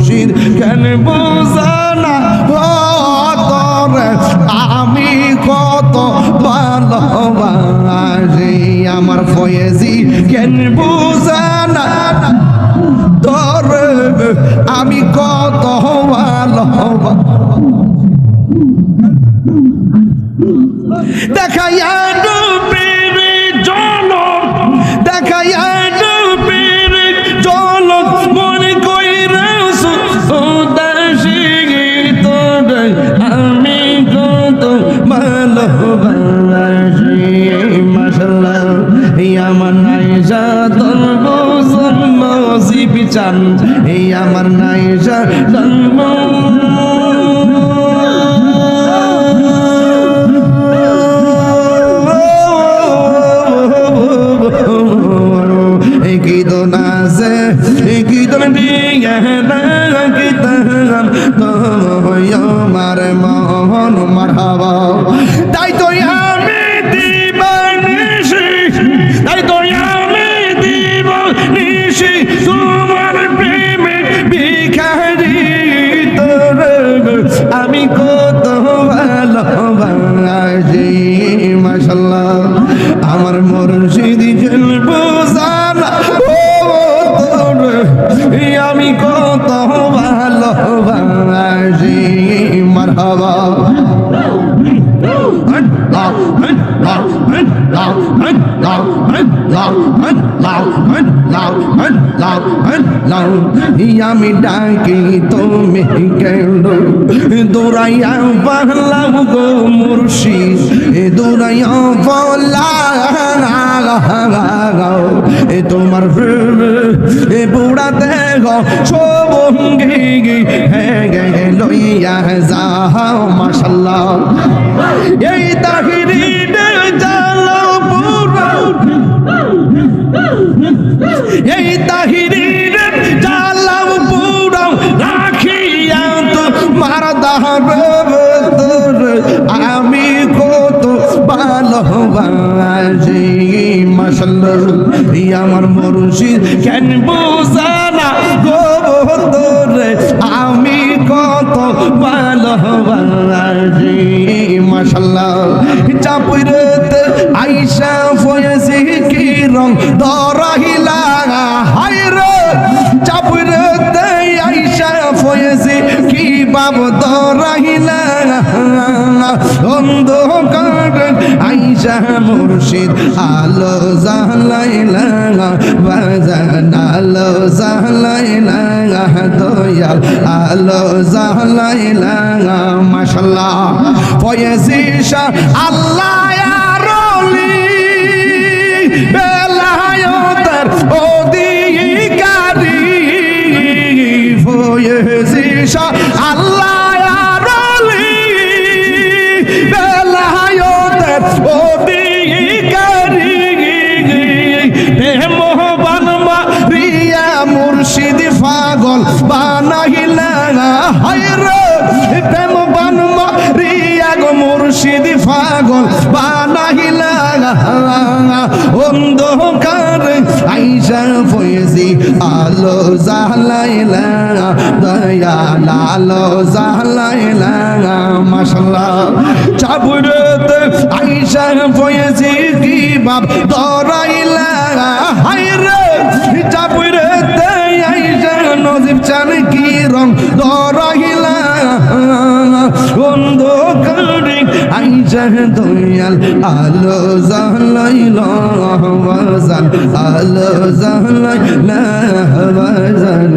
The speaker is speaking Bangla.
মুর্শিদ কেন বোঝানা তোরে আমি কত ভালোবাসি আমার ফয়েজি কেন বোঝানা তোরে আমি কত ভালোবাসি দেখাইয়া ডুবের জলক দেখাইয়া ডুবের জলক মনে কইরা উদাসী তোরে আমি কত ভালোবাসি মাশাআল্লাহ আমার নাইজা তোর বসন নসিব চান আমার নাইজা জন্ম আমার মোহন মারহাবা তাই তো আমি দিবানিশি তাই তো আমি দিবানিশি তোমার প্রেমে ভিখারি তোরে আমি কত ভালোবাসি মাশাআল্লাহ আমার মুর্শিদ জলবো জানা ও তোরে আমি কত ভালোবাসি মারহাবা আমি ডাকি তুমি কেন দৌড়াইয়া পারলাম গো মুর্শিদ দৌড়াইয়া বলা তোমার বুড়া দেহ সবঙ্গি লইয়া যাও মাশাআল্লাহ এই তাহিরি জালো পুরা এই তাহিরি জালাম পুরা রাখিয়া তো মারদার আমি কত ভালোবাসি মাশাআল্লাহ আমার মুর্শিদ কেন বোঝানা গো তোরে আমি কত ভালোবাসি মাশাআল্লাহ চাপুরতে আইসা ফয়েজি কি রং দরাহিলা হায়রে চাপুরতে আইসা ফয়েজি কি বাব দরাহিলা অন্ধকার আইসা মুর্শিদ আলো জালাইলা বাজান আলো জালাইলা দয়াল আলো জালাইলা মাশাআল্লাহ ফয়েজি শাহ আল্লাহ আরলি বেলায়েতের অধিকারী ফয়েজি শাহ আল্লাহ আরলি বেলায়েতের অধিকারী মোহবান মারিয়া মুর্শিদ পাগল বানাইলা হায়রে প্রেমবান মারিয়া গো মুর্শিদ পাগল বানাইলা অন্ধকার আইসা ফয়েজি আলো জালাইলা দয়াল আলো জালাইলা মাশাআল্লাহ চাবুরতে আইসা ফয়েজি কি বাপ দরাইলা হায়রে চাবুরতে আইসা নজিব চান কি রং দরাইলা অন্ধকারে আইসা দয়াল আলো জালাইলা ওয়াজান আলো জালাইলা ওয়াজান